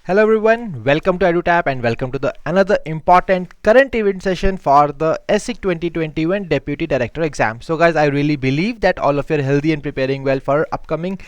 Hello everyone, welcome to EduTap and welcome to the another important current event session for the ESSEC 2021 Deputy Director exam. So guys, I really believe that all of you are healthy and preparing well for upcoming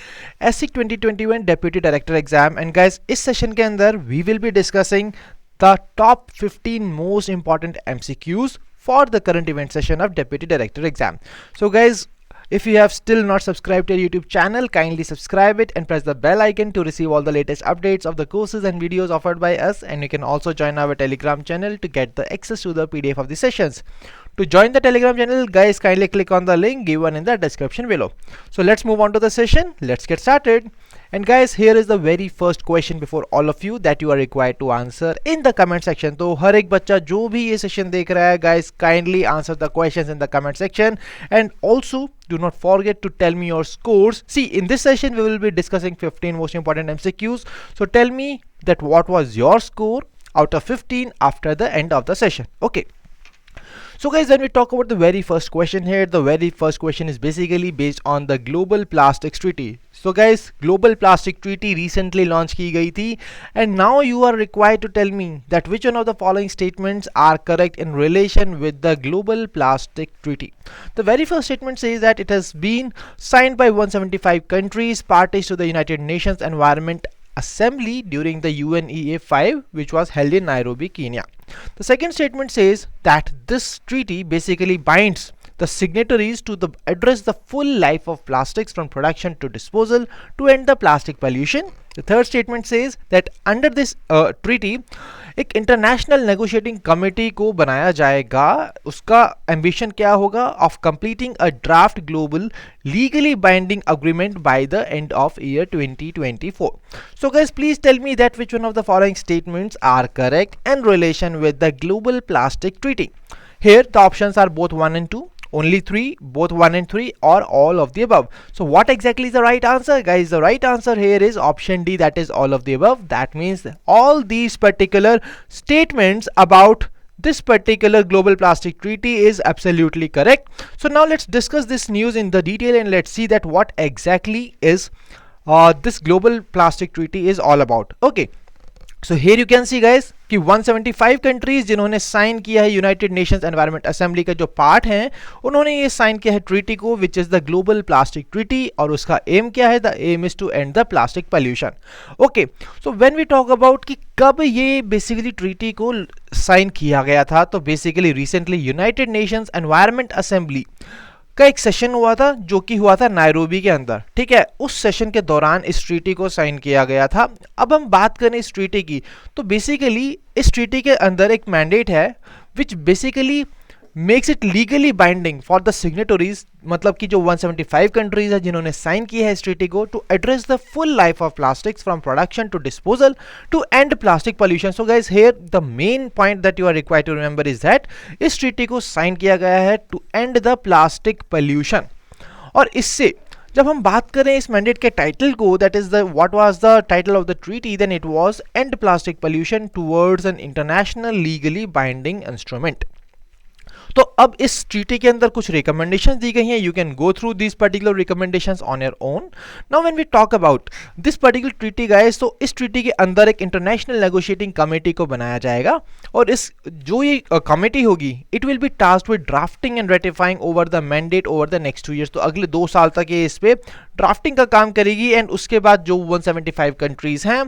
ESSEC 2021 Deputy Director exam. And guys, इस session के अंदर we will be discussing the top 15 most important MCQs for the current event session of Deputy Director exam. So guys, if you have still not subscribed to our YouTube channel, kindly subscribe it and press the bell icon to receive all the latest updates of the courses and videos offered by us. And you can also join our Telegram channel to get the access to the PDF of the sessions. To join the Telegram channel, guys, kindly click on the link given in the description below. So let's move on to the session. Let's get started. And guys, here is the very first question before all of you that you are required to answer in the comment section. तो हर एक बच्चा जो भी ये session देख रहा है, guys, kindly answer the questions in the comment section and also do not forget to tell me your scores. See, in this session we will be discussing 15 most important MCQs. So tell me that what was your score out of 15 after the end of the session. Okay. So guys, when we talk about the very first question here, the very first question is basically based on the Global Plastics Treaty. So guys, Global Plastic Treaty recently launched की गई थी, and now you are required to tell me that which one of the following statements are correct in relation with the Global Plastic Treaty. The very first statement says that it has been signed by 175 countries, parties to the United Nations Environment Assembly during the UNEA 5, which was held in Nairobi, Kenya. The second statement says that this treaty basically binds the signatories to address the full life of plastics from production to disposal to end the plastic pollution. The third statement says that under this treaty, एक international negotiating committee को बनाया जाएगा. उसका ambition क्या होगा? Of completing a draft global legally binding agreement by the end of year 2024. So guys, please tell me that which one of the following statements are correct in relation with the Global Plastic Treaty. Here the options are both 1 and 2, only 3, both 1 and 3, or all of the above. So what exactly is the right answer, guys? The right answer here is option D, that is all of the above. That means all these particular statements about this particular Global Plastic Treaty is absolutely correct. So now let's discuss this news in the detail and let's see that what exactly is this Global Plastic Treaty is all about. Okay. So here you can see guys कि 175 countries जिन्होंने sign किया है United Nations environment assembly का जो part है, उन्होंने ये sign किया है ट्रीटी को, which is the global plastic treaty, और उसका एम क्या है? The aim is to end the plastic pollution. Okay, so when we talk about कि कब ये बेसिकली ट्रीटी को साइन किया गया था, तो basically recently United Nations environment assembly का एक सेशन हुआ था जो कि हुआ था नायरोबी के अंदर. ठीक है, उस सेशन के दौरान इस ट्रीटी को साइन किया गया था. अब हम बात करें इस ट्रीटी की, तो बेसिकली इस ट्रीटी के अंदर एक मैंडेट है which basically makes it legally binding for the signatories, मतलब कि जो 175 कंट्रीज है जिन्होंने साइन किया है इस ट्रीटी को, to address the full life of plastics from production to disposal to end plastic pollution. So guys, here the main point that you are required to remember is that इस treaty को sign किया गया है to end the plastic pollution. और इससे जब हम बात करें इस मैंडेट के टाइटल को, that is the what was the title of the treaty, then it was end plastic pollution towards an international legally binding instrument. तो अब इस ट्रीटी के अंदर कुछ रिकमेंडेशंस दी गई हैं. You can go through this particular recommendations on your own. Now when we talk about this particular treaty guys, तो इस ट्रीटी के अंदर एक इंटरनेशनल नेगोशिएटिंग कमेटी को बनाया जाएगा, और इस जो ये कमेटी होगी, it will be tasked with drafting and ratifying over the mandate over the next 2 years. तो अगले 2 साल तक ये इस पे ड्राफ्टिंग का काम करेगी, एंड उसके बाद जो 175 कंट्रीज हैं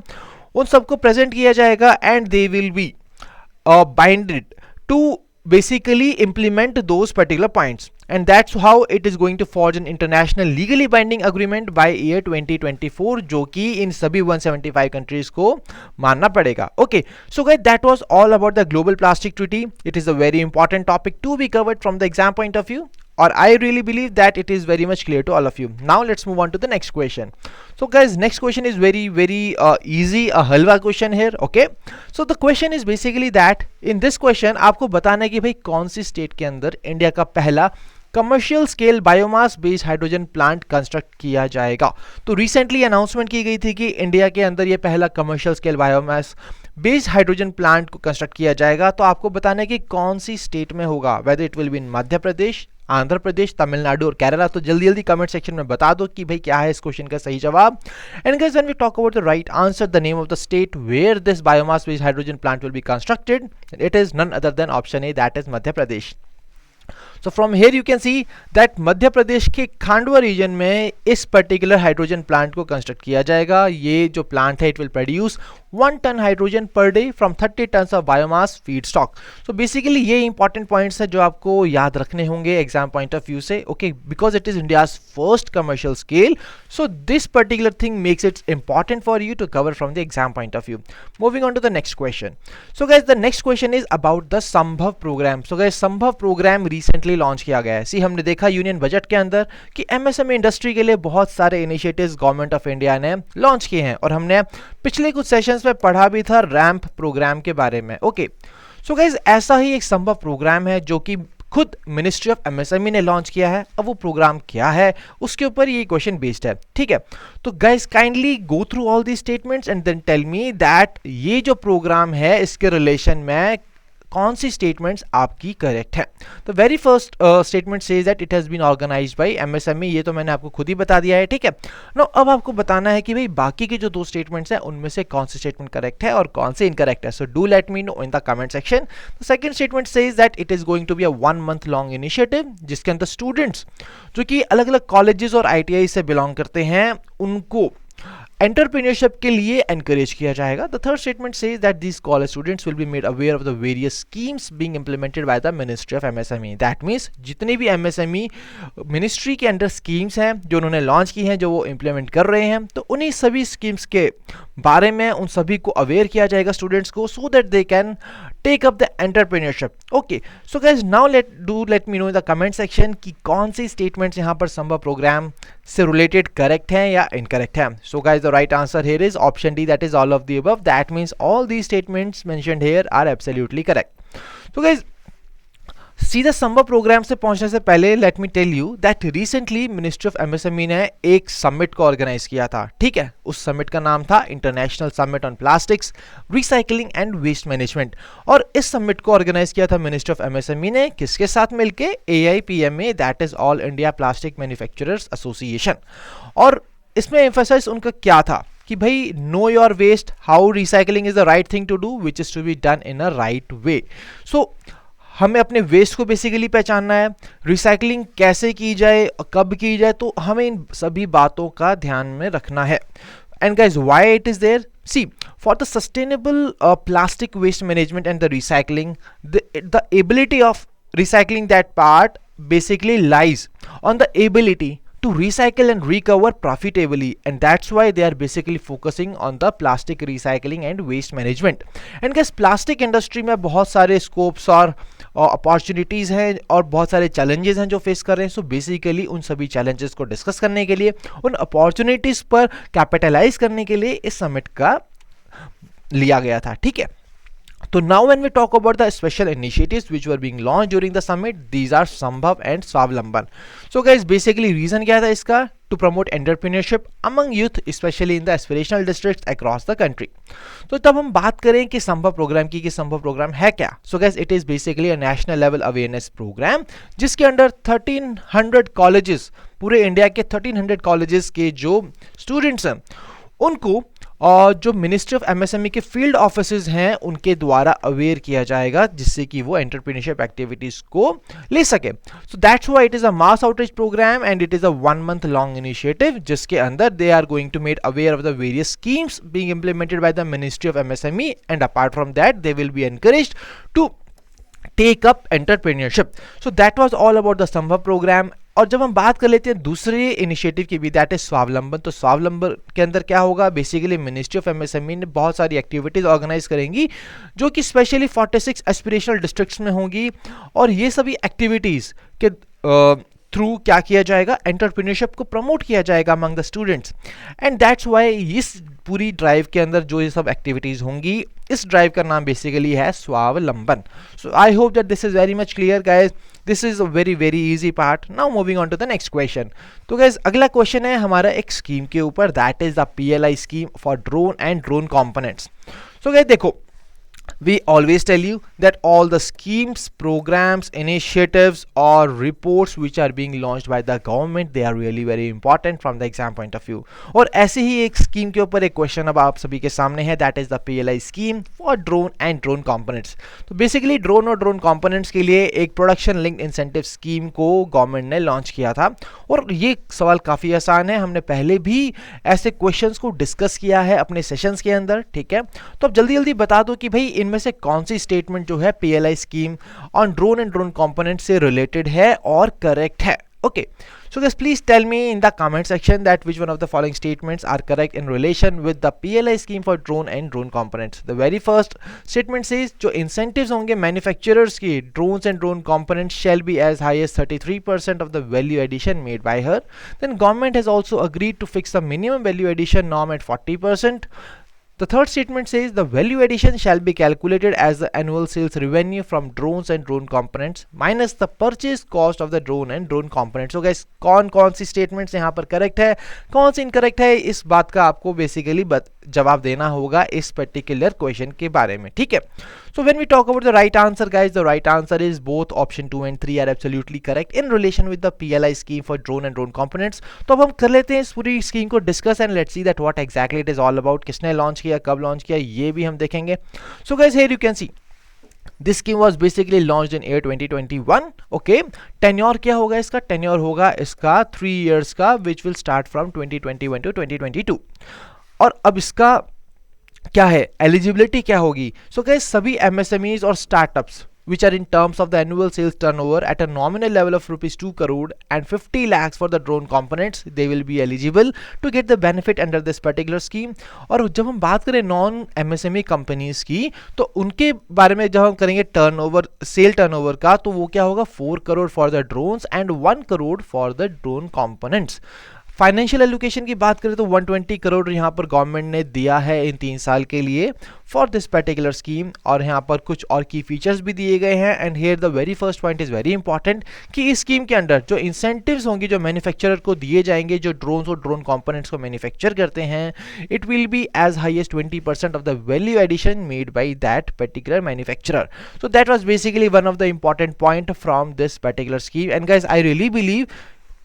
उन सबको प्रेजेंट किया जाएगा, and they will be binded to basically implement those particular points, and that's how it is going to forge an international legally binding agreement by year 2024, जो कि इन सभी 175 countries को मानना पड़ेगा. Okay, so guys, that was all about the Global Plastic Treaty. It is a very important topic to be covered from the exam point of view, or I really believe that it is very much clear to all of you. Now let's move on to the next question. So guys, next question is very easy, a halwa question here. Okay, so the question is basically that in this question आपको बताना है कि भाई कौन सी state के अंदर India का पहला commercial scale biomass based hydrogen plant construct किया जाएगा. तो रिसेंटली अनाउंसमेंट की गई थी कि इंडिया के अंदर ये पहला commercial scale biomass based hydrogen plant को कंस्ट्रक्ट किया जाएगा. तो आपको बताना है कि कौन सी स्टेट में होगा, whether it will be in Madhya Pradesh, Andhra Pradesh, Tamil Nadu और केरला? तो जल्दी जल्दी कमेंट सेक्शन में बता दो कि भाई क्या है इस क्वेश्चन का सही जवाब. And guys, when we talk about the right answer, the name of the state where this biomass based hydrogen plant will be constructed, it is none other than option A, that is Madhya Pradesh. So from here you can see that Madhya Pradesh के Khandwa region में इस particular hydrogen plant को construct किया जाएगा. ये जो plant है it will produce 1 ton hydrogen per day from 30 tons of biomass feedstock. So basically ये इंपॉर्टेंट पॉइंट्स है जो आपको याद रखने होंगे एग्जाम पॉइंट ऑफ व्यू से. Okay, because it is India's first commercial scale, so this particular thing makes it important for you to cover from the exam point of view. Moving on to the next question. So guys, the next question is about the Sambhav programme. So guys, Sambhav programme recently launch किया गया है. सी, हमने देखा union budget के अंदर कि MSME industry के लिए बहुत सारे इनिशिएटिव्स गवर्नमेंट ऑफ इंडिया ने लॉन्च किए हैं और हमने पिछले कुछ सेशंस में पढ़ा भी था रैंप प्रोग्राम के बारे में. ओके, सो गाइस, ऐसा ही एक संभव प्रोग्राम है जो कि खुद मिनिस्ट्री ऑफ एमएसएमई ने लॉन्च किया है. अब वो प्रोग्राम क्या है उसके ऊपर ये क्वेश्चन बेस्ड है. ठीक है, तो guys kindly go through all the statements and then tell me that ये जो प्रोग्राम है इसके रिलेशन में कौन सी स्टेटमेंट्स आपकी करेक्ट है. तो very first statement says that it has been organised by MSME. ये तो मैंने आपको खुद ही बता दिया है. ठीक है, नो अब आपको बताना है कि भाई बाकी के जो दो स्टेटमेंट्स हैं उनमें से कौन सी स्टेटमेंट करेक्ट है और कौन सी इनकरेक्ट है. So do let me know in the comment section. The second statement says that it is going to be a 1 month long initiative जिसके अंदर स्टूडेंट्स जो कि अलग अलग कॉलेजेस और आईटीआई से बिलोंग करते हैं उनको एंटरप्रेन्योरशिप के लिए एनकरेज किया जाएगा. The third statement says that these college students will be made aware of the various schemes being implemented by the ministry of MSME. That means जितने भी एमएसएमई मिनिस्ट्री के अंडर स्कीम्स हैं जो उन्होंने लॉन्च की हैं, जो वो इंप्लीमेंट कर रहे हैं, तो उन्हीं सभी स्कीम्स के बारे में उन सभी को अवेयर किया जाएगा स्टूडेंट्स को, so that they can take up the entrepreneurship. Okay, so guys now let me know in the comment section कि कौन सी स्टेटमेंट्स यहाँ पर संभव प्रोग्राम से रिलेटेड करेक्ट हैं या इनकरेक्ट हैं. So guys, the right answer here is option D, that is all of the above. That means all the statements mentioned here are absolutely correct. तो गाइस, सीधा Sambhav programme से पहुंचने से पहले let me tell you that recently ministry of MSME ने एक summit को organise किया था. ठीक है, उस समिट का नाम था international summit on plastics, recycling and waste management. और इस समिट को ऑर्गेनाइज किया था मिनिस्ट्री ऑफ एमएसएमई ने किसके साथ मिलके? AIPMA, that is all India plastic manufacturers association. और इसमें एम्फसाइज उनका क्या था कि भाई know your waste, how recycling is the right thing to do which is to be done in a right way. So हमें अपने वेस्ट को बेसिकली पहचानना है, रिसाइकलिंग कैसे की जाए, कब की जाए, तो हमें इन सभी बातों का ध्यान में रखना है. And guys, why it is there? See, for the sustainable plastic waste management and the recycling, the ability of recycling that part basically lies on the ability to recycle and recover profitably, and that's why they are basically focusing on the plastic recycling and waste management. And guys, plastic industry में बहुत सारे scopes और opportunities हैं और बहुत सारे challenges हैं जो फेस कर रहे हैं. सो बेसिकली उन सभी चैलेंजेस को डिस्कस करने के लिए, उन अपॉर्चुनिटीज़ पर कैपिटलाइज करने के लिए इस समिट का लिया गया था. ठीक है, तो now when we talk about the special initiatives which were being launched during the summit, these are Sambhav and Swavlamban. So guys, basically reason क्या था इसका? To promote entrepreneurship among youth, especially in the aspirational districts across the country. तो तब हम बात करें कि संभव प्रोग्राम की, कि संभव प्रोग्राम है क्या? So guys, it is basically a national level awareness program जिसके अंडर 1300 colleges, पूरे इंडिया के 1300 colleges के जो स्टूडेंट्स हैं उनको और जो मिनिस्ट्री ऑफ एमएसएमई के फील्ड ऑफिसेज हैं उनके द्वारा अवेयर किया जाएगा, जिससे कि वो एंटरप्रेन्योरशिप एक्टिविटीज को ले सके. So that's why it is a mass outreach programme and it is a 1 month long initiative जिसके अंदर they are going to made aware of the various schemes being implemented by the ministry of MSME, and apart from that they will be encouraged to take up entrepreneurship. So that was all about the Sambhav programme. और जब हम बात कर लेते हैं दूसरे initiative की भी, दैट इज स्वावलंबन. तो स्वावलंबन के अंदर क्या होगा? बेसिकली मिनिस्ट्री ऑफ एमएसएमई ने बहुत सारी एक्टिविटीज ऑर्गेनाइज करेंगी जो कि स्पेशली 46 एस्पिरेशनल डिस्ट्रिक्ट्स में होंगी, और ये सभी एक्टिविटीज के थ्रू क्या किया जाएगा? एंटरप्रेन्योरशिप को प्रमोट किया जाएगा among the students. And that's why इस पूरी ड्राइव के अंदर जो ये सब एक्टिविटीज होंगी, इस ड्राइव का नाम बेसिकली है स्वावलंबन. So I hope that this is very much clear guys. This is a very easy part. Now moving on to the next question. तो गाइज अगला क्वेश्चन है हमारा एक स्कीम के ऊपर, that is the PLI scheme for drone and drone components. So guys देखो, We always tell you that all the schemes, programs, initiatives or reports which are being launched by the government, they are really very important from the exam point of view. और ऐसे ही एक scheme के ऊपर एक question अब आप सभी के सामने है, that is the PLI scheme for drone and drone components. तो बेसिकली ड्रोन और ड्रोन कंपोनेंट्स के लिए एक प्रोडक्शन लिंक्ड इंसेंटिव स्कीम को गवर्नमेंट ने लॉन्च किया था. और ये सवाल काफ़ी आसान है, हमने पहले भी ऐसे क्वेश्चंस को डिस्कस किया है अपने सेशंस के अंदर, ठीक है. तो अब जल्दी जल्दी बता दो कि भाई इनमें से कौन सी स्टेटमेंट जो है PLI scheme on drone and drone component से रिलेटेड है और करेक्ट है. Okay, so guys, please tell me in the comment section that which one of the following statements are correct in relation with the PLI scheme for drone and drone components. The very first statement says जो incentives होंगे manufacturers की drones and drone components shall be as high as 33% of the value addition made by her. Then government has also agreed to fix the minimum value addition norm at 40%. The third statement says the value addition shall be calculated as the annual sales revenue from drones and drone components minus the purchase cost of the drone and drone components. So guys, कौन कौन सी statements यहाँ पर correct है, कौन सी incorrect है, इस बात का आपको basically जवाब देना होगा इस particular question के बारे में, ठीक है. So when we talk about the right answer, guys, the right answer is both option 2 and 3 are absolutely correct in relation with the PLI scheme for drone and drone components. तो अब हम कर लेते हैं इस पूरी स्कीम को discuss and let's see that what exactly it is all about. किसने लॉन्च किया, कब लॉन्च किया, ये भी हम देखेंगे. So guys, here you can see this scheme was basically launched in year 2021. Okay, tenure क्या होगा इसका, टेन्योर होगा इसका 3 इयर्स का which will start from 2021 to 2022. और अब इसका क्या है, एलिजिबिलिटी क्या होगी. सो गाइस, सभी MSMEs और startups which are in terms of the annual sales turnover at a nominal level of rupees 2 crore and 50 lakhs for the drone components, they will be eligible to get the benefit under this particular scheme. और जब हम बात करें non MSME companies की, तो उनके बारे में जब हम करेंगे टर्नओवर, सेल टर्नओवर का, तो वो क्या होगा, 4 crore for the drones and 1 crore for the drone components. Financial allocation की बात करें तो 120 करोड़ यहाँ पर गवर्नमेंट ने दिया है इन 3 साल के लिए फॉर दिस पर्टिकुलर स्कीम. और यहाँ पर कुछ और की फीचर्स भी दिए गए हैं. And here the very first point is very important कि इस स्कीम के अंडर जो इंसेंटिव्स होंगे जो मैन्युफैक्चरर को दिए जाएंगे, जो ड्रोन्स और ड्रोन कंपोनेंट्स को मैन्युफैक्चर करते हैं, it will be as high as 20% of the value addition made by that particular manufacturer. So that was basically one of the important point from this particular scheme. And guys, I really believe,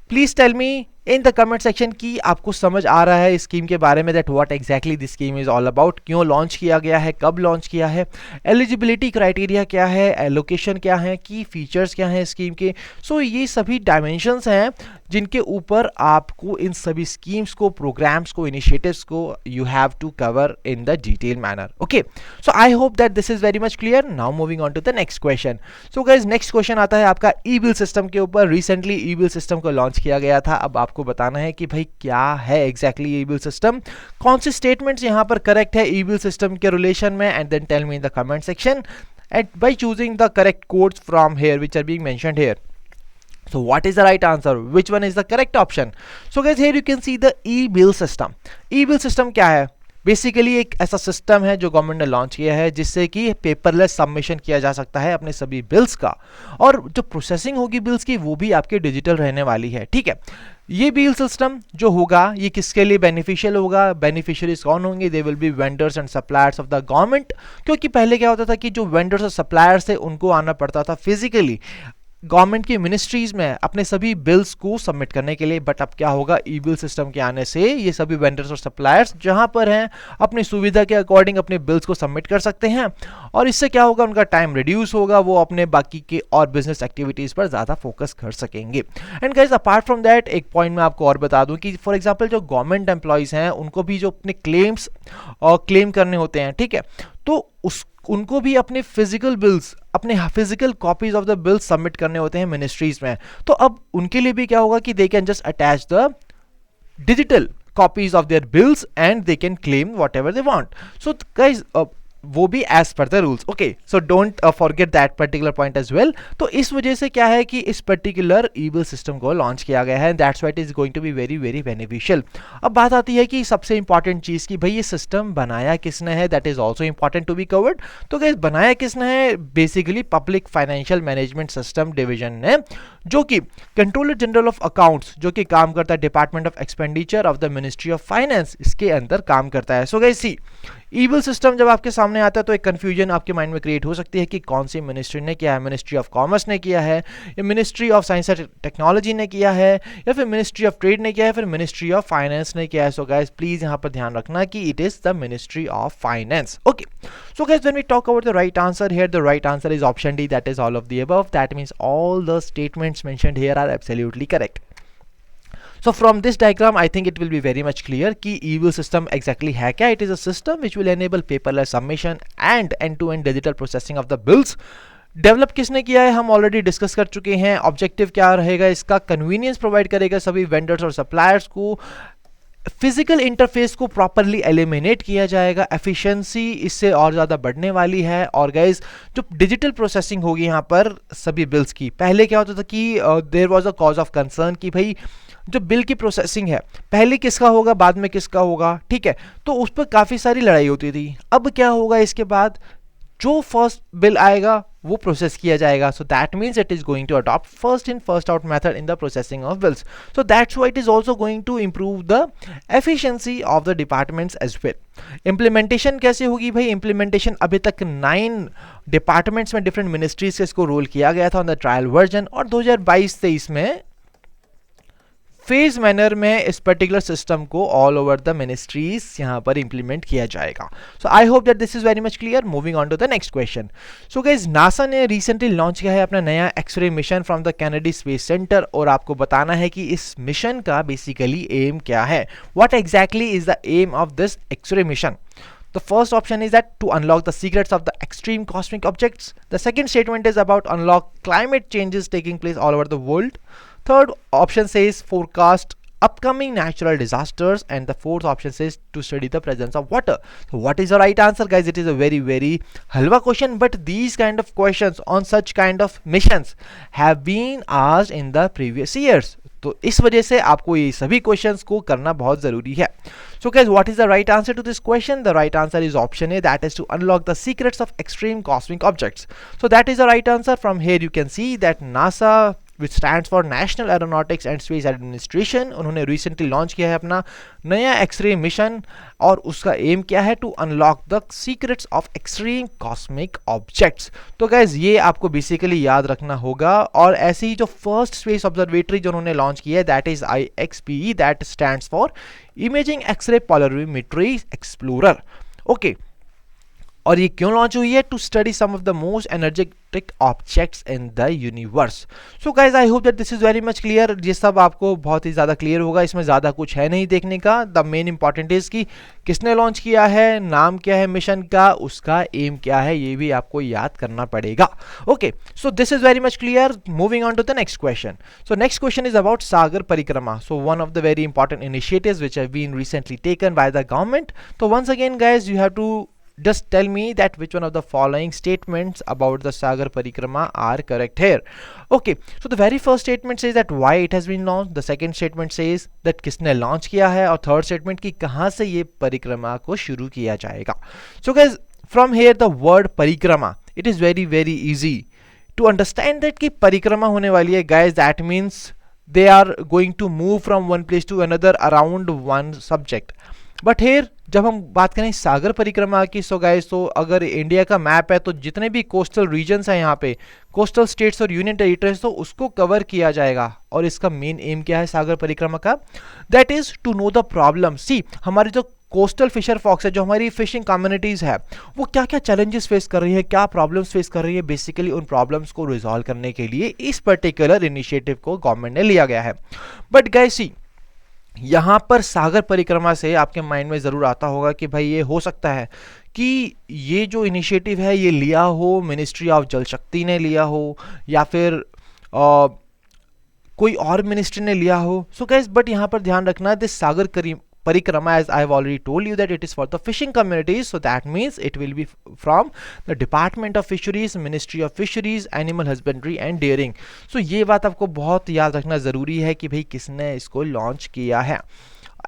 please tell me in the comment section की आपको समझ आ रहा है इस scheme के बारे में, that what exactly this scheme is all about, क्यों लॉन्च किया गया है, कब लॉन्च किया है, एलिजिबिलिटी क्राइटेरिया क्या है, एलोकेशन क्या है, की फीचर्स क्या हैं स्कीम के. सो ये सभी डायमेंशंस हैं जिनके ऊपर आपको इन सभी स्कीम्स को, प्रोग्राम्स को, इनिशिएटिव्स को you have to cover in the detail manner. Okay, so I hope that this is very much clear. Now moving on to the next question. So guys, next question आता है आपका E bill system के ऊपर. Recently E bill system को launch किया गया था. अब आपको बताना है कि भाई क्या है एग्जैक्टली ई बिल सिस्टम, कौन से स्टेटमेंट्स यहाँ पर करेक्ट है ई बिल सिस्टम के रिलेशन में, and then tell me in the comment section and by choosing the correct codes from here which are being mentioned here. So what is the right answer, which one is the correct option? So guys, here you can see the e-bill system. e-bill system क्या है, basically एक ऐसा system है जो government ने launch किया है जिससे कि पेपरलेस सबमिशन किया जा सकता है अपने सभी बिल्स का, और जो प्रोसेसिंग होगी बिल्स की वो भी आपके डिजिटल रहने वाली है. ठीक है, ये बिल सिस्टम जो होगा ये किसके लिए बेनिफिशियल होगा, बेनिफिशियरीज कौन होंगे, दे will B vendors and suppliers of the government. क्योंकि पहले क्या होता था कि जो वेंडर्स और सप्लायर्स थे उनको आना पड़ता था फिजिकली गवर्नमेंट की मिनिस्ट्रीज में अपने सभी बिल्स को सबमिट करने के लिए. बट अब क्या होगा, ई बिल सिस्टम के आने से ये सभी वेंडर्स और सप्लायर्स जहां पर हैं अपनी सुविधा के अकॉर्डिंग अपने बिल्स को सबमिट कर सकते हैं, और इससे क्या होगा, उनका टाइम रिड्यूस होगा, वो अपने बाकी के और बिजनेस एक्टिविटीज पर ज़्यादा फोकस कर सकेंगे. And guys, apart from that एक पॉइंट मैं आपको और बता दूं कि फॉर एग्जाम्पल जो गवर्नमेंट एम्प्लॉयज़ हैं उनको भी जो अपने क्लेम्स और क्लेम करने होते हैं, ठीक है, तो उनको भी अपने फिजिकल बिल्स, अपने physical copies of the bills submit करने होते हैं मिनिस्ट्रीज में. तो अब उनके लिए भी क्या होगा कि they can just attach the digital copies of their bills and they can claim whatever they want. So guys, वो भी as per the rules. Okay, so don't forget that particular point as well. तो इस वजह से क्या है कि इस पर्टिकुलर ई बिल सिस्टम को लॉन्च किया गया है, that's why it is going to be very very beneficial. अब बात आती है कि सबसे इंपॉर्टेंट चीज़ की भाई ये सिस्टम बनाया किसने है, that is also important to be covered. तो गाइस, बनाया किसने है, basically public financial management system division ने, जो कि कंट्रोलर जनरल ऑफ अकाउंट्स जो कि काम करता है department of expenditure of the ministry of finance, इसके अंदर काम करता है. सो गाइस, सी ई बिल सिस्टम जब आपके सामने सामने आता है तो एक कन्फ्यूजन आपके माइंड में क्रिएट हो सकती है कि कौन सी मिनिस्ट्री ने किया है, मिनिस्ट्री ऑफ कॉमर्स ने किया है, या ministry of science and technology ने किया है, या फिर मिनिस्ट्री ऑफ ट्रेड ने किया है, फिर मिनिस्ट्री ऑफ फाइनेंस ने किया है. सो गाइज प्लीज यहाँ पर ध्यान रखना कि it is the ministry of finance. Okay, so guys, when we talk about the right answer here, the right answer is option D, that is all of the above. That means all the statements mentioned here are absolutely correct. So from this diagram I think it will be very much clear कि evil system exactly है क्या. It is a system which will enable paperless submission and end-to-end digital processing of the bills. Develop किसने किया है हम already discuss कर चुके हैं. ऑब्जेक्टिव क्या रहेगा इसका, कन्वीनियंस प्रोवाइड करेगा सभी वेंडर्स और सप्लायर्स को, फिजिकल इंटरफेस को प्रॉपरली एलिमिनेट किया जाएगा, एफिशिएंसी इससे और ज़्यादा बढ़ने वाली है. और गाइज जो डिजिटल प्रोसेसिंग होगी यहाँ पर सभी बिल्स की, पहले क्या होता था कि there was a cause of concern कि भाई जो बिल की प्रोसेसिंग है पहले किसका होगा बाद में किसका होगा, ठीक है, तो उस पर काफ़ी सारी लड़ाई होती थी. अब क्या होगा इसके बाद जो फर्स्ट बिल आएगा वो प्रोसेस किया जाएगा. So that means it is going to adopt first in first out method in the processing of bills. So that's why it is also going to improve the efficiency of the departments as well. Implementation कैसे होगी भाई, implementation अभी तक 9 departments में different ministries से इसको role किया गया था ऑन द ट्रायल वर्जन, और 2022-23 में फेज मैनर में इस पर्टिकुलर सिस्टम को ऑल ओवर द मिनिस्ट्रीज यहां पर इंप्लीमेंट किया जाएगा. So I hope that this is very much clear. Moving on to the next question. So guys NASA ने रिसेंटली लॉन्च किया है अपना नया x-ray mission from the Kennedy space centre, और आपको बताना है कि इस मिशन का बेसिकली एम क्या है. What exactly is the aim of this x-ray mission? The first option is that to unlock the secrets of the extreme cosmic objects. The second statement is about unlock climate changes taking place all over the world. Third option says forecast upcoming natural disasters, and the fourth option says to study the presence of water. So what is the right answer guys? It is a very very halwa question, but these kind of questions on such kind of missions have been asked in the previous years. तो इस वजह से आपको ये सभी questions को करना बहुत जरूरी है. So guys, what is the right answer to this question? The right answer is option A, that is to unlock the secrets of extreme cosmic objects. So that is the right answer. From here you can see that NASA, which stands for National Aeronautics and Space Administration, उन्होंने recently launch किया है अपना नया x-ray mission, और उसका aim क्या है, to unlock the secrets of extreme cosmic objects. तो गाइज ये आपको बेसिकली याद रखना होगा. और ऐसे ही जो फर्स्ट स्पेस ऑब्जर्वेटरी जो उन्होंने लॉन्च की है that is IXPE, that stands for imaging x-ray polarimetry explorer. Okay, और ये क्यों लॉन्च हुई है? To study some of the most energetic objects in the universe. So guys I hope that this is very much clear. ये सब आपको बहुत ही ज़्यादा क्लियर होगा, इसमें ज़्यादा कुछ है नहीं देखने का. द मेन इंपॉर्टेंट इज कि किसने लॉन्च किया है, नाम क्या है मिशन का, उसका एम क्या है, ये भी आपको याद करना पड़ेगा. Okay, so this is very much clear. Moving on to the next question. So next question is about Sagar Parikrama. So one of the very important initiatives which have been recently taken by the government. तो once again guys you have to just tell me that which one of the following statements about the Sagar Parikrama are correct here. Okay, so the very first statement says that why it has been launched. The second statement says that किसने launch किया है, और third statement कि कहाँ से ये परिक्रमा को शुरू किया जाएगा. So guys, from here the word परिक्रमा, it is very very easy to understand that कि परिक्रमा होने वाली है guys. That means they are going to move from one place to another around one subject. But here जब हम बात करें सागर परिक्रमा की, सो गाइस, तो अगर इंडिया का मैप है तो जितने भी कोस्टल रीजन्स हैं यहाँ पे, कोस्टल स्टेट्स और यूनियन टेरिटरीज, तो उसको कवर किया जाएगा. और इसका मेन एम क्या है सागर परिक्रमा का? That is to know the problem. See, हमारी जो कोस्टल फिशर फॉक्स है, जो हमारी फिशिंग कम्युनिटीज़ है, वो क्या क्या चैलेंजेस फेस कर रही है, क्या प्रॉब्लम्स फेस कर रही है. बेसिकली उन प्रॉब्लम्स को रिजॉल्व करने के लिए इस पर्टिकुलर इनिशिएटिव को गवर्नमेंट ने लिया गया है. बट गाइस सी, यहाँ पर सागर परिक्रमा से आपके माइंड में ज़रूर आता होगा कि भाई ये हो सकता है कि ये जो इनिशिएटिव है ये लिया हो मिनिस्ट्री ऑफ जल शक्ति ने लिया हो, या फिर कोई और मिनिस्ट्री ने लिया हो. सो गाइस, बट यहाँ पर ध्यान रखना, this Sagar Parikrama, as I have already told you, that it is for the fishing communities. So that means it will be from the Department of Fisheries, Ministry of Fisheries, Animal Husbandry and Dairying. So ये बात आपको बहुत याद रखना ज़रूरी है कि भाई किसने इसको लॉन्च किया है.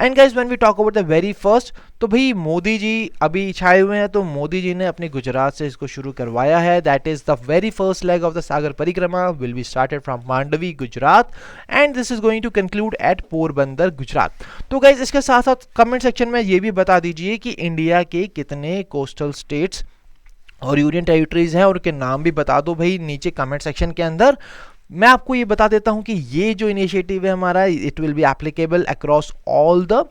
And guys when we talk about the very first, तो भाई मोदी जी अभी छाए हुए हैं, तो मोदी जी ने अपने गुजरात से इसको शुरू करवाया है. That is the very first leg of the Sagar Parikrama will be started from Mandvi Gujarat and this is going to conclude at Porbandar Gujarat. तो गाइज इसके साथ साथ कमेंट सेक्शन में ये भी बता दीजिए कि इंडिया के कितने कोस्टल स्टेट्स और यूनियन टेरिटरीज हैं, और उनके नाम भी बता दो भाई नीचे कमेंट सेक्शन के अंदर. मैं आपको ये बता देता हूं कि ये जो इनिशिएटिव है हमारा, it will be applicable across all the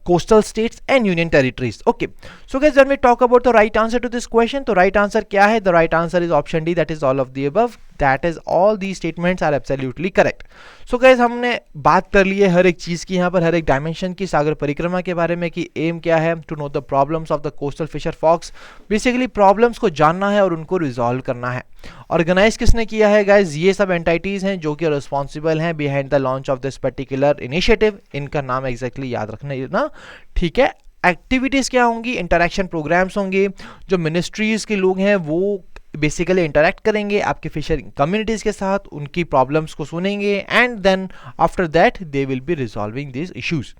coastal states and union territories. Okay, so guys, when we talk about the right answer to this question, तो right answer क्या है? The right answer is option D, that is all of the above. That is all these statements are absolutely correct. So guys, हमने बात कर ली है हर एक चीज़ की यहाँ पर, हर एक डायमेंशन की, सागर परिक्रमा के बारे में कि एम क्या है, to know the problems of the coastal fisher folks. Basically problems को जानना है और उनको रिजॉल्व करना है. ऑर्गेनाइज किसने किया है गाइज? ये सब एंटाइटीज हैं जो कि रिस्पॉन्सिबल हैं behind the launch of this particular initiative. इनका नाम एग्जैक्टली याद रखना ना, ठीक है. एक्टिविटीज़ क्या होंगी? इंटरेक्शन प्रोग्राम्स होंगे. जो मिनिस्ट्रीज के लोग हैं वो बेसिकली इंटरेक्ट करेंगे आपके फिशरिंग कम्युनिटीज़ के साथ, उनकी प्रॉब्लम्स को सुनेंगे and then after that they will be resolving this issues.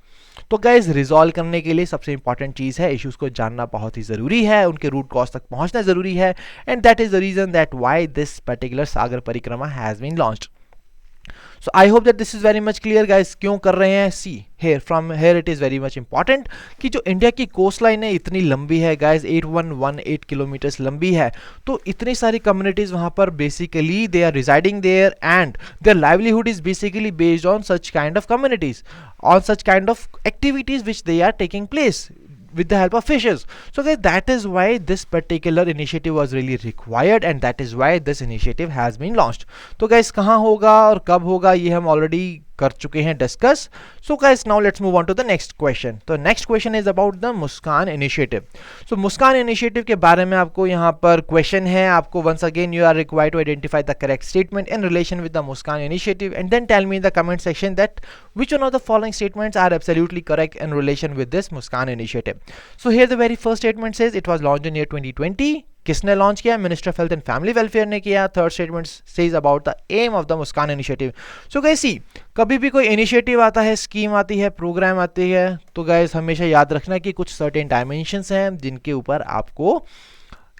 तो गाइज रिजॉल्व करने के लिए सबसे इंपॉर्टेंट चीज़ है, इश्यूज़ को जानना बहुत ही ज़रूरी है, उनके रूट कॉज तक पहुंचना ज़रूरी है. And that is the reason that why this particular Sagar Parikrama has been launched. So I hope that this is very much clear guys. क्यों कर रहे हैं? See here, from here it is very much important कि जो India की coast line है इतनी लंबी है guys, 8118 किलोमीटर्स लंबी है. तो इतनी सारी कम्युनिटीज वहाँ पर basically they are residing there and their livelihood is basically based on such kind of communities, on such kind of activities which they are taking place with the help of fishes. So guys, that is why this particular initiative was really required and that is why this initiative has been launched. तो guys कहाँ होगा और कब होगा ये हम already कर चुके हैं discuss. So guys, now let's move on to the next question. तो next question is about the Muskan initiative. So Muskan initiative के बारे में आपको यहाँ पर question है. आपको once again you are required to identify the correct statement in relation with the Muskan initiative and then tell me in the comment section that which one of the following statements are absolutely correct in relation with this Muskan initiative. So here the very first statement says it was launched in year 2020. किसने launch किया? Minister of health and family welfare ने किया. Third statement says about the aim of the Muskaan initiative. So guys see, कभी भी कोई initiative आता है, scheme आती है, प्रोग्राम आती है, तो गाइस हमेशा याद रखना कि कुछ सर्टेन डायमेंशंस हैं जिनके ऊपर आपको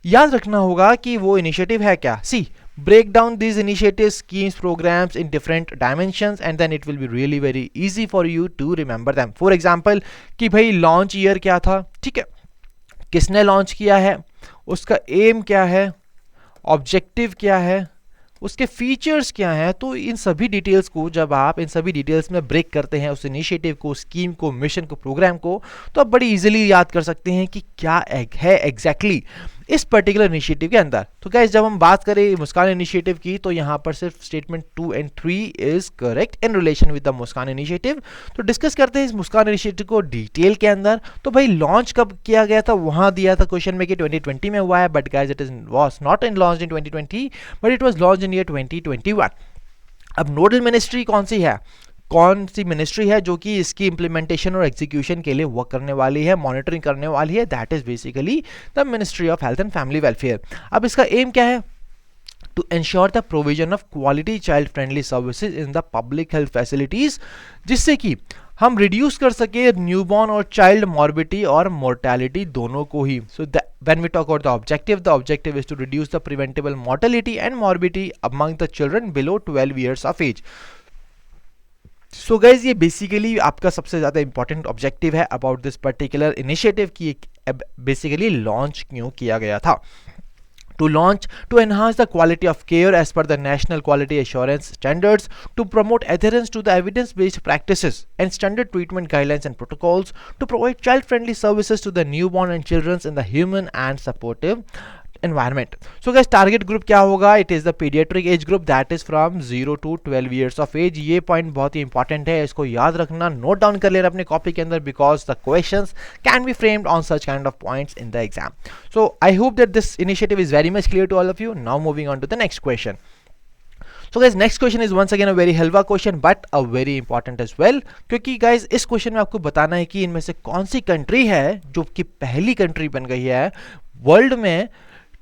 याद रखना होगा कि वो इनिशिएटिव है क्या. सी, break down these initiatives, schemes, programs in different dimensions and then it will be really very easy for you to remember them. For example कि भाई लॉन्च ईयर क्या था, ठीक है, किसने लॉन्च किया है, उसका एम क्या है, ऑब्जेक्टिव क्या है, उसके फीचर्स क्या हैं. तो इन सभी डिटेल्स को जब आप इन सभी डिटेल्स में ब्रेक करते हैं उस इनिशिएटिव को, स्कीम को, मिशन को, प्रोग्राम को, तो आप बड़ी इजीली याद कर सकते हैं कि क्या है एग्जैक्टली इस पर्टिकुलर इनिशिएटिव के अंदर. तो गाइस जब हम बात करें मुस्कान इनिशिएटिव की तो यहाँ पर सिर्फ statement 2 and 3 is correct in relation with the Muskaan initiative. तो डिस्कस करते हैं इस मुस्कान इनिशिएटिव को डिटेल के अंदर. तो भाई लॉन्च कब किया गया था? वहाँ दिया था क्वेश्चन में कि 2020 में हुआ है, but guys it was not in launch in 2020 but it was launch in year 2021. अब नोडल मिनिस्ट्री कौन सी है, कौन सी मिनिस्ट्री है जो कि इसकी इंप्लीमेंटेशन और एग्जीक्यूशन के लिए वर्क करने वाली है, मॉनिटरिंग करने वाली है? That is basically the ministry of health and family welfare. अब इसका एम क्या है? To ensure the provision of quality child friendly services in the public health facilities, जिससे कि हम रिड्यूस कर सके न्यूबॉर्न और चाइल्ड मॉर्बिडिटी और मोर्टेलिटी दोनों को ही. So when we talk about the objective is to reduce the preventable mortality and morbidity among the children below 12 years of age. So guys ये बेसिकली आपका सबसे ज़्यादा इंपॉर्टेंट ऑब्जेक्टिव है अबाउट दिस पर्टिकुलर इनिशिएटिव की basically launch क्यों किया गया था. To launch to enhance the quality of care as per the national quality assurance standards, to promote adherence to the evidence-based practices and standard treatment guidelines and protocols, to provide child-friendly services to the newborn and children in the human and supportive environment. So guys, target group क्या होगा? It is the pediatric age group that is from 0 to 12 years of age. ये point बहुत ही important है, इसको याद रखना, note down कर लेना अपने कॉपी के अंदर because the questions can be framed on such kind of points in the exam. So I hope that this initiative is very much clear to all of you. Now moving on to the next question. So guys, next question is once again a very halwa question but a very important as well, क्योंकि guys इस question में आपको बताना है कि इनमें से कौन सी कंट्री है जो कि पहली कंट्री बन गई है वर्ल्ड में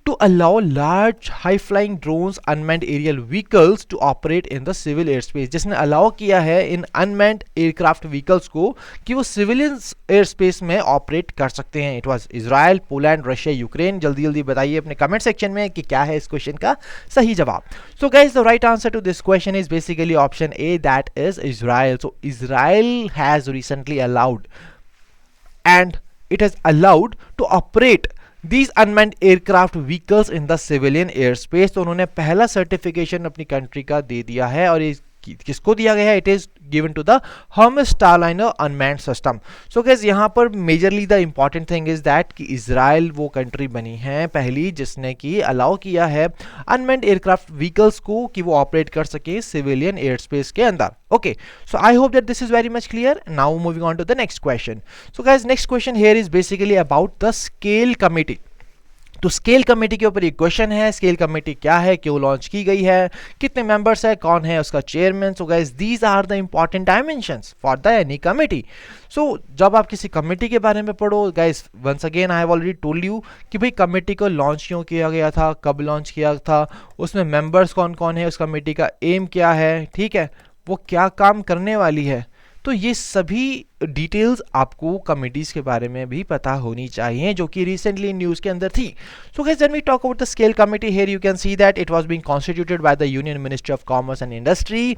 to allow large high flying drones unmanned aerial vehicles to operate in the civil airspace, जिसने अलाउ किया है इन अनमैन्ड एयरक्राफ्ट व्हीकल्स को कि वो सिविलियन एयर स्पेस में ऑपरेट कर सकते हैं. It was Israel, Poland, Russia, Ukraine. जल्दी जल्दी बताइए अपने कमेंट सेक्शन में कि क्या है इस क्वेश्चन का सही जवाब. So guys, the right answer to this question is basically option A, that is Israel. So Israel has recently allowed and it has allowed to operate these unmanned aircraft vehicles in the civilian airspace. तो उन्होंने पहला certification अपनी country का दे दिया है और ये किसको दिया गया है? It is given to the Hermes Starliner unmanned system. So guys, यहाँ पर majorly the important thing is that कि इजराइल वो कंट्री बनी है पहली जिसने कि अलाउ किया है अनमैन्ड एयरक्राफ्ट व्हीकल्स को कि वो ऑपरेट कर सके सिविलियन एयर स्पेस के अंदर. Okay, so I hope that this is very much clear. Now moving on to the next question. So guys, next question here is basically about the scale committee. तो scale committee के ऊपर एक question है. Scale committee क्या है, क्यों launch की गई है, कितने मेंबर्स है, कौन है उसका chairman. So guys, these are the important dimensions for the any committee. So जब आप किसी कमेटी के बारे में पढ़ो guys, once again I have already told you कि भाई कमेटी को लॉन्च क्यों किया गया था, कब लॉन्च किया था, उसमें मेंबर्स कौन कौन है, उस कमेटी का एम क्या है, ठीक है, वो क्या काम करने वाली है. तो ये सभी डिटेल्स आपको कमिटीज के बारे में भी पता होनी चाहिए जो कि रिसेंटली न्यूज़ के अंदर थी. So guys, when we talk about the scale committee, here you can see that it was being constituted by the union ministry of commerce and industry.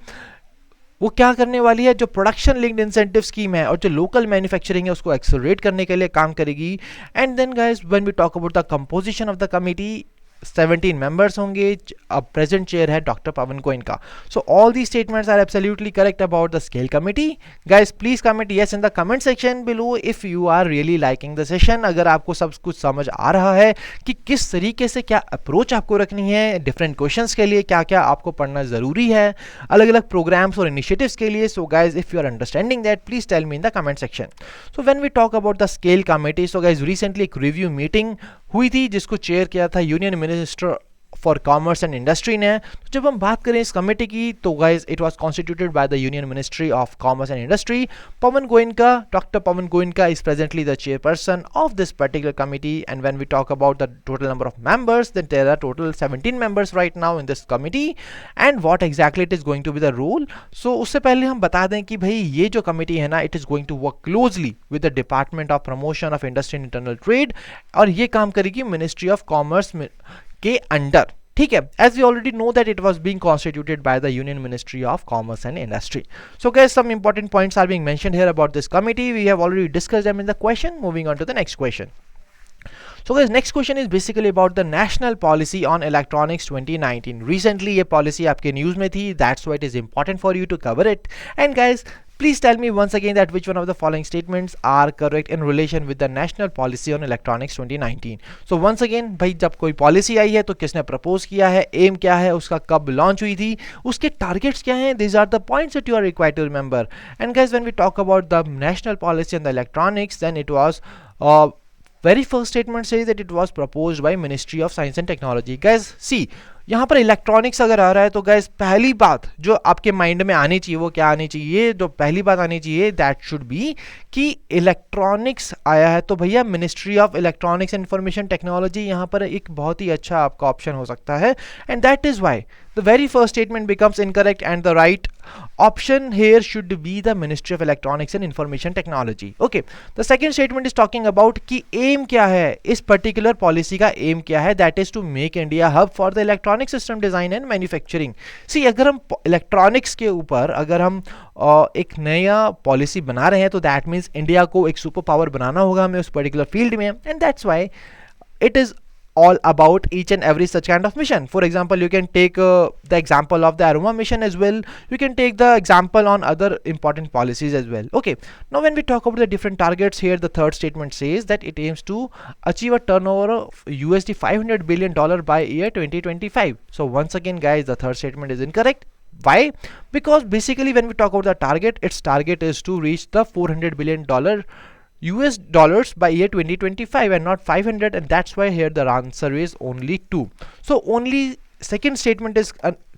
वो क्या करने वाली है, जो प्रोडक्शन लिंक्ड इंसेंटिव स्कीम है और जो लोकल मैन्युफैक्चरिंग है उसको एक्सेलरेट करने के लिए काम करेगी. And then guys, when we talk about the composition of the committee, 17 members होंगे. अब प्रेजेंट चेयर है doctor Pawan Goenka. So all the statements are absolutely correct about the scale committee. Guys, please comment yes in the comment section below if you are really liking the session. अगर आपको सब कुछ समझ आ रहा है कि किस तरीके से क्या अप्रोच आपको रखनी है डिफरेंट क्वेश्चंस के लिए, क्या क्या आपको पढ़ना जरूरी है अलग अलग प्रोग्राम्स और इनिशिएटिव्स के लिए. So guys, if you are understanding that, please tell me in the comment section. So when we talk about the scale committee, so guys recently एक रिव्यू मीटिंग हुई थी जिसको चेयर किया था union minister for commerce and industry ने. तो जब हम बात करें इस कमेटी की, तो guys it was constituted by the union ministry of commerce and industry. Pavan Goenka, doctor Pawan Goenka is presently the chairperson of this particular committee. And when we talk about the total number of members, then there are total 17 members right now in this committee. And what exactly it is going to be the role. So उससे पहले हम बता दें कि भाई ये जो committee है ना, it is going to work closely with the department of promotion of industry and internal trade, और ये काम करेगी मिनिस्ट्री ऑफ कॉमर्स के अंडर. ठीक है, as we already know that it was being constituted by the Union Ministry of Commerce and Industry. So guys, some important points are being mentioned here about this committee. We have already discussed them in the question. Moving on to the next question. So guys, next question is basically about the National Policy on Electronics 2019. Recently ये policy आपके news में थी, that's why it is important for you to cover it. And guys, please tell me once again that which one of the following statements are correct in relation with the National Policy on Electronics 2019. So once again, भाई जब कोई policy आई है तो किसने propose किया है, M क्या है उसका, कब लॉन्च हुई थी, उसके टारगेट्स क्या हैं. These are the points that you are required to remember. And guys, when we talk about the National Policy on the Electronics, then it was very first statement says that it was proposed by Ministry of Science and Technology. Guys, see, यहाँ पर electronics अगर आ रहा है तो guys पहली बात जो आपके माइंड में आनी चाहिए वो क्या आनी चाहिए, जो पहली बात आनी चाहिए दैट शुड बी कि इलेक्ट्रॉनिक्स आया है तो भैया ministry of electronics and information technology यहाँ पर एक बहुत ही अच्छा आपका ऑप्शन हो सकता है. And that is why the very first statement becomes incorrect and the right option here should be the Ministry of Electronics and Information Technology. Okay, the second statement is talking about कि aim क्या है, इस particular policy का aim क्या है, that is to make India hub for the electronic system design and manufacturing. See, अगर हम electronics के ऊपर अगर हम एक नया पॉलिसी बना रहे हैं तो दैट मीन्स इंडिया को एक सुपर पावर बनाना होगा हमें उस पर्टिकुलर फील्ड में. And that's why it is all about each and every such kind of mission. For example, you can take the example of the Aroma mission as well. You can take the example on other important policies as well. Okay, now when we talk about the different targets here, the third statement says that it aims to achieve a turnover of USD $500 billion by year 2025. So once again guys, the third statement is incorrect. Why? Because basically when we talk about the target, its target is to reach the $400 billion US dollars by year 2025 and not 500, and that's why here the answer is only 2. So only second statement is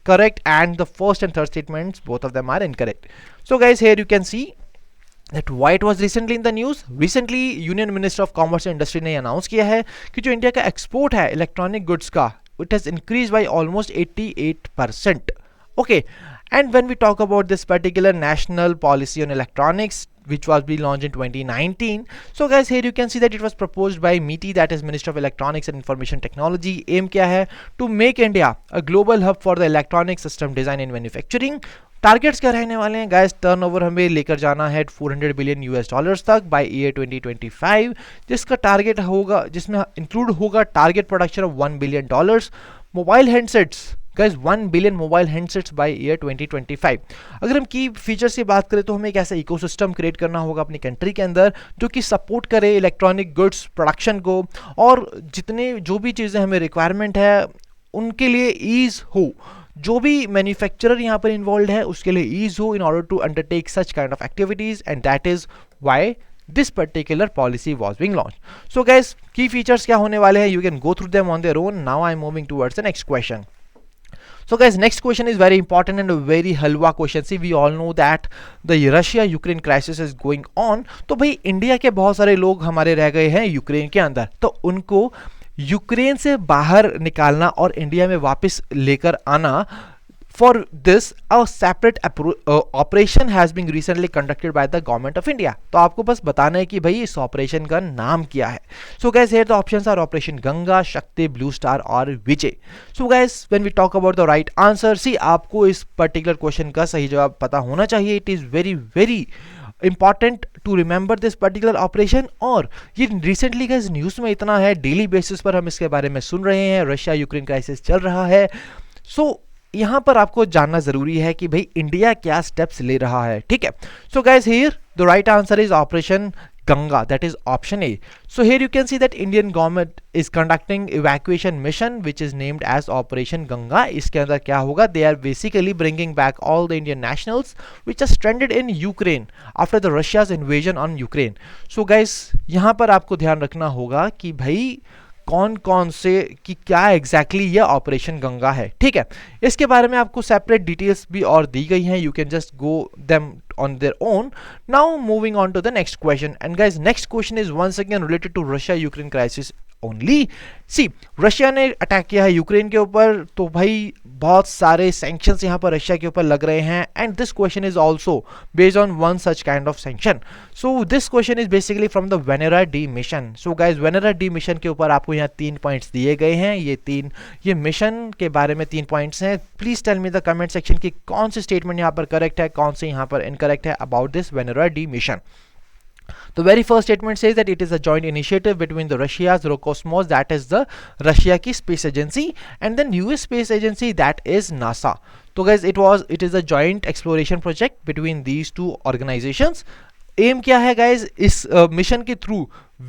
correct and the first and third statements both of them are incorrect. So guys, here you can see that why it was recently in the news. Recently union minister of commerce and industry ने announce किया है कि जो India का export है electronic goods का, it has increase by almost 88%. Okay, and when we talk about this particular national policy on electronics which was being launched in 2019, so guys here you can see that it was proposed by MeitY, that is Minister of Electronics and Information Technology. aim क्या है? To make India a global hub for the electronic system design and manufacturing. Targets क्या रहने वाले हैं guys? Turnover हमें लेकर जाना है 400 बिलियन यूएस डॉलर्स तक बाय ईयर 2025, जिसका टारगेट होगा, जिसमें इंक्लूड होगा target production of 1 billion dollars mobile handsets. Guys 1 billion mobile handsets by year 2025. अगर हम की फीचर्स की बात करें तो हमें एक ऐसा इकोसिस्टम क्रिएट करना होगा अपनी कंट्री के अंदर जो कि सपोर्ट करे इलेक्ट्रॉनिक गुड्स प्रोडक्शन को, और जितने जो भी चीज़ें हमें रिक्वायरमेंट है उनके लिए ईज हो. जो भी मैन्युफैक्चरर यहाँ पर इन्वॉल्व है उसके लिए ईज हो in order to undertake such kind of activities, and that is why this particular policy was being launched. So guys, key features क्या होने वाले हैं? You can go through them on their own. Now I'm moving towards the next question. So guys, next question is very important and a very halwa question. See, we all know that the Russia-Ukraine crisis is going on. तो भाई India के बहुत सारे लोग हमारे रह गए हैं यूक्रेन के अंदर, तो उनको यूक्रेन से बाहर निकालना और इंडिया में वापस लेकर आना. For this, a separate operation has been recently conducted by the government of India. तो आपको बस बताना है कि भाई इस ऑपरेशन का नाम क्या है. So guys, here the options are operation Ganga, शक्ति, ब्लू स्टार और विजय. So guys, when we talk about the right answer, see आपको इस पर्टिकुलर क्वेश्चन का सही जवाब पता होना चाहिए. It is very very important to remember this particular operation. और ये रिसेंटली गाइस न्यूज़ में इतना है, डेली बेसिस पर हम इसके बारे में सुन रहे हैं. रशिया यूक्रेन क्राइसिस चल रहा है. सो यहाँ पर आपको जानना जरूरी है कि भाई इंडिया क्या स्टेप्स ले रहा है. ठीक है. So guys, here the right answer is operation Ganga, that is option A. So here you can see that Indian government is conducting evacuation mission which is named as Operation Ganga. इसके अंदर क्या होगा? They are basically bringing back all the Indian nationals which are stranded in Ukraine after the Russia's invasion on Ukraine. So guys, यहाँ पर आपको ध्यान रखना होगा कि भाई कौन कौन से कि क्या एग्जैक्टली ये ऑपरेशन गंगा है. ठीक है. इसके बारे में आपको सेपरेट डिटेल्स भी और दी गई हैं. You can just go them on their own. Now moving on to the next question, and guys, next question is once again related to Russia Ukraine crisis only. See, Russia ने attack किया है Ukraine के ऊपर, तो भाई बहुत सारे sanctions यहाँ पर रशिया के ऊपर लग रहे हैं, and this question is also based on one such kind of sanction. So this question is basically from the Venera D mission. So guys, Venera D mission के ऊपर आपको यहाँ 3 पॉइंट्स दिए गए हैं. ये मिशन के बारे में 3 पॉइंट्स हैं. Please tell me the comment section की कौन सी स्टेटमेंट यहाँ पर करेक्ट है, कौन सी यहाँ पर इनकरेक्ट है about this Venera D mission. The very first statement says that it is a joint initiative between the Russia's Roscosmos, that is the Russia की space agency, and then US space agency, that is NASA. So guys, it is a joint exploration project between these two organizations. Aim क्या है guys इस mission के through?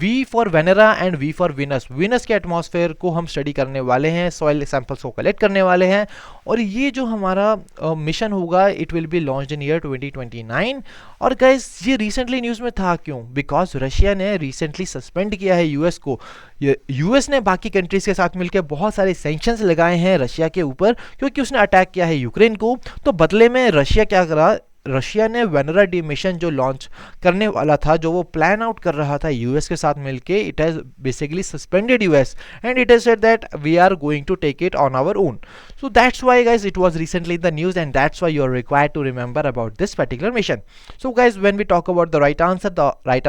V for Venera and V for Venus. Venus के atmosphere को हम study करने वाले हैं, सॉइल सैंपल्स को कलेक्ट करने वाले हैं, और ये जो हमारा मिशन होगा it will B launched in year 2029. और गाइज ये रिसेंटली न्यूज़ में था क्यों? बिकॉज रशिया ने रिसेंटली सस्पेंड किया है यूएस को. यूएस ने बाकी कंट्रीज के साथ मिलकर बहुत सारे सैंक्शंस लगाए हैं रशिया के ऊपर क्योंकि उसने अटैक किया है यूक्रेन को. तो बदले में रशिया क्या करा? रशिया ने वेनेरा डी मिशन जो लॉन्च करने वाला था, जो वो प्लान आउट कर रहा था यूएस के साथ मिलके, it has basically suspended US and it has said that we are going to take it on our own. So that's why guys it was recently in the news, and that's why you're required to remember about this particular mission. So guys, when we talk about the right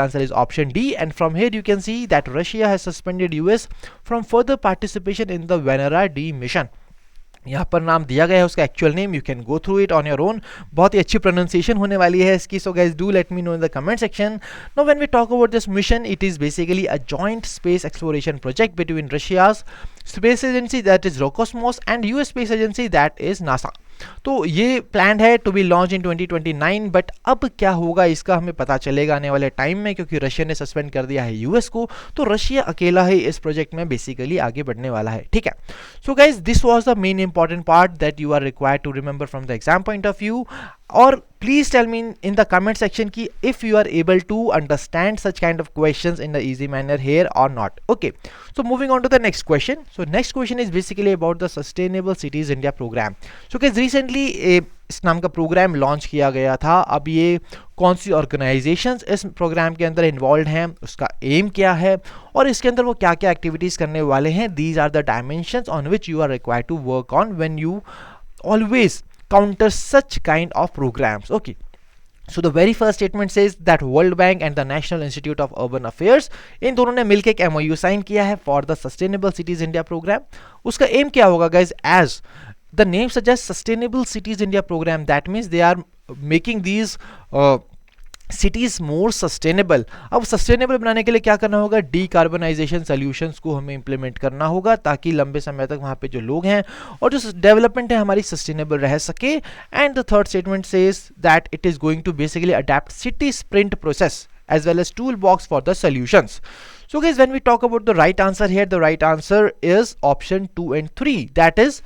answer is option D, and from here you can see that Russia has suspended US from further participation in the Venera D mission. यहाँ पर नाम दिया गया है उसका actual name. You can go through it on your own. बहुत ही अच्छी प्रोनाउंसिएशन होने वाली है इसकी. So guys, do let me know in the comment section. Now when we talk about this mission, it is basically a joint space exploration project between Russia's space agency, that is Roscosmos, and US space agency, that is NASA. तो ये plan है to be launch in 2029. But अब क्या होगा इसका हमें पता चलेगा आने वाले टाइम में, क्योंकि रशिया ने सस्पेंड कर दिया है यूएस को, तो रशिया अकेला ही इस प्रोजेक्ट में बेसिकली आगे बढ़ने वाला है. ठीक है. So guys, this was the main important part that you are required to remember from the exam point of view. और please tell me in the comment section ki if you are able to understand such kind of questions in the easy manner here or not. Okay, so moving on to the next question. So next question is basically about the Sustainable Cities India program. So guys, recently इस नाम का programme launch किया गया था। अब ये कौन सी organisations इस प्रोग्राम के अंदर इन्वॉल्व हैं, उसका एम क्या है और इसके अंदर वो क्या क्या एक्टिविटीज़ करने वाले हैं, these are the dimensions on which you are required to work on when you always counter such kind of programmes. Okay, so the very first statement says that World Bank and the National Institute of Urban Affairs इन दोनों ने मिलकर एक MOU sign किया है for the Sustainable Cities India program। उसका aim क्या होगा guys? As the name suggests, Sustainable Cities India program, that means they are making these cities more sustainable. अब सस्टेनेबल बनाने के लिए क्या करना होगा? डीकार्बनाइजेशन सोल्यूशंस को हमें इंप्लीमेंट करना होगा ताकि लंबे समय तक वहाँ पे जो लोग हैं और जो डेवलपमेंट है हमारी सस्टेनेबल रह सके। And the third statement says that it is going to basically adapt city sprint process as well as toolbox for the solutions. So guys, when we talk about the right answer here, the right answer is option 2 and 3. That is,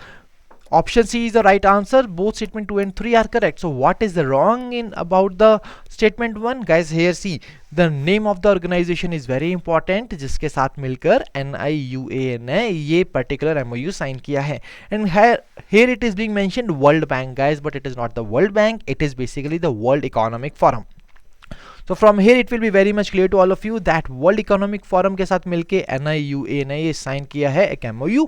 option C is the right answer. Both statement 2 and 3 are correct. So what is the wrong in about the statement 1? Guys, here see, the name of the organization is very important, जिसके साथ मिलकर NIUA ने ये particular MOU sign किया है। And here it is being mentioned World Bank guys, but it is not the World Bank. It is basically the World Economic Forum. So from here it will be very much clear to all of you that World Economic Forum के साथ मिलके NIUA ने ये sign किया है एक MOU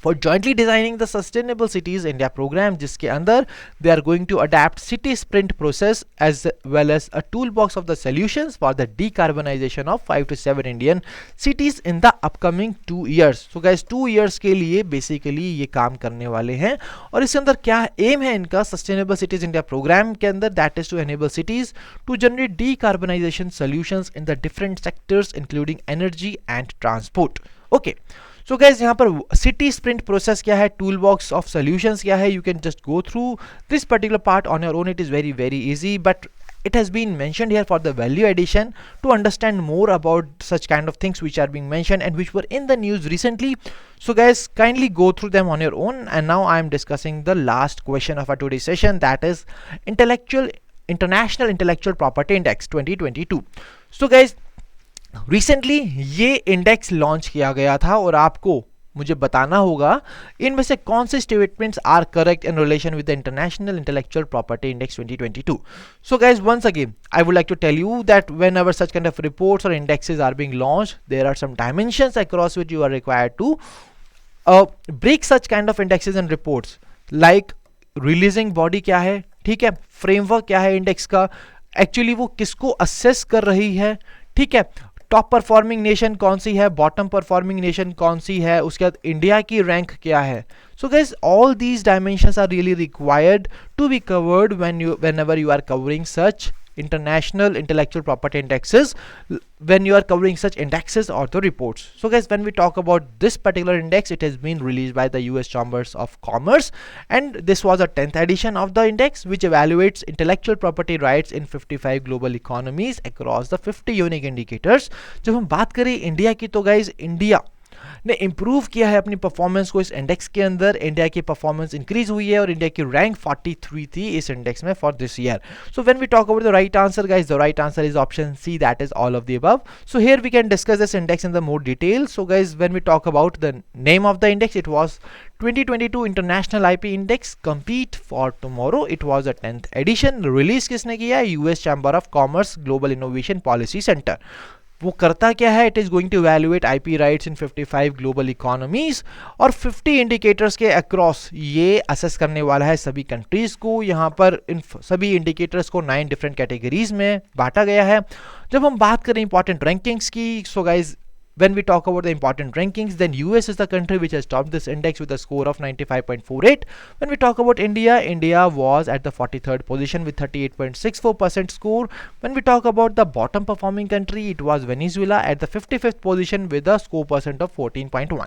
for jointly designing the Sustainable Cities India program, जिसके अंदर they are going to adapt city sprint process as well as a toolbox of the solutions for the decarbonization of 5 to 7 Indian cities in the upcoming 2 years. So guys, 2 years के लिए basically ये काम करने वाले हैं और इसके अंदर क्या एम है इनका Sustainable Cities India program के अंदर? that is to enable cities to generate decarbonization solutions in the different sectors including energy and transport. Okay, so guys, यहाँ पर सिटी स्प्रिंट प्रोसेस क्या है, टूल बॉक्स ऑफ सॉल्यूशंस क्या है, you can just go through this particular part on your own. It is very very easy, but it has been mentioned here for the value addition to understand more about such kind of things which are being mentioned and which were in the news recently. So guys, kindly go through them on your own. And now I am discussing the last question of our today's session, that is International Intellectual Property Index 2022. So guys, recently ये index launch किया गया था और आपको मुझे बताना होगा इनमें से कौन से statements are correct in relation with the international intellectual property index 2022. So guys, once again I would like to tell you that whenever such kind of reports or indexes are being launched, there are some dimensions across which you are required to break such kind of indexes and reports. like releasing body क्या है, ठीक है, framework क्या है index का, actually वो किसको assess कर रही है, ठीक है, टॉप परफॉर्मिंग नेशन कौन सी है, बॉटम परफॉर्मिंग नेशन कौन सी है, उसके बाद इंडिया की रैंक क्या है. So guys, all these dimensions are really required to be covered whenever you are covering such international intellectual property indexes, when you are covering such indexes or the reports. So guys, when we talk about this particular index, it has been released by the US Chambers of Commerce, and this was a 10th edition of the index which evaluates intellectual property rights in 55 global economies across the 50 unique indicators. जब हम बात करें India की, तो guys India ने improve किया है अपनी परफॉर्मेंस को इस इंडेक्स के अंदर. इंडिया की परफॉर्मेंस इंक्रीज हुई है और इंडिया की रैंक 43 थी इस इंडेक्स में for this year. So when we talk about the right answer guys, the right answer is option C, that is all of the above. So here we can discuss this index in the more detail. So guys, when we talk about the name of the index, it was 2022 international IP index compete for tomorrow. It was a 10th edition. Release किसने किया है? US chamber of commerce global innovation policy centre. वो करता क्या है? It is going to evaluate IP rights in 55 global economies और 50 indicators के across ये असेस करने वाला है सभी कंट्रीज को. यहाँ पर इन सभी इंडिकेटर्स को 9 डिफरेंट कैटेगरीज में बांटा गया है. जब हम बात करें इंपॉर्टेंट रैंकिंग्स की, so guys, when we talk about the important rankings, then US is the country which has topped this index with a score of 95.48. When we talk about India, India was at the 43rd position with 38.64% score. When we talk about the bottom performing country, it was Venezuela at the 55th position with a score percent of 14.1.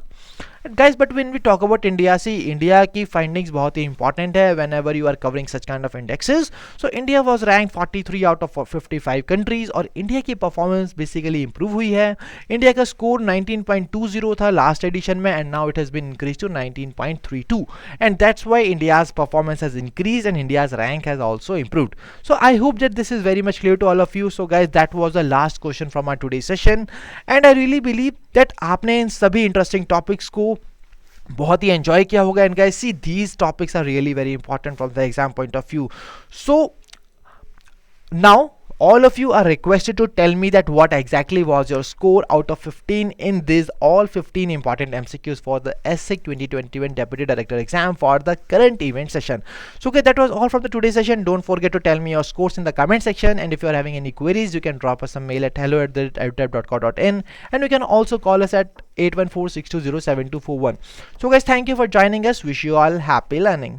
Guys, but when we talk about India, see, India की findings बहुत ही important है whenever you are covering such kind of indexes. So India was ranked 43 out of 55 countries और India की performance basically improve हुई है. India का score 19.20 था last edition में, and now it has been increased to 19.32, and that's why India's performance has increased and India's rank has also improved. So I hope that this is very much clear to all of you. So guys, that was the last question from our today's session, and I really believe that आपने इन सभी interesting topics को बहुत ही enjoy किया होगा. And guys see these topics are really very important from the exam point of view. So now all of you are requested to tell me that what exactly was your score out of 15 in these all 15 important MCQs for the ESSEC 2021 Deputy Director exam for the current event session. So okay, that was all from the today's session. Don't forget to tell me your scores in the comment section, and if you are having any queries you can drop us a mail at hello@edutap.co.in, and you can also call us at 814-620-7241. So guys, thank you for joining us. Wish you all happy learning.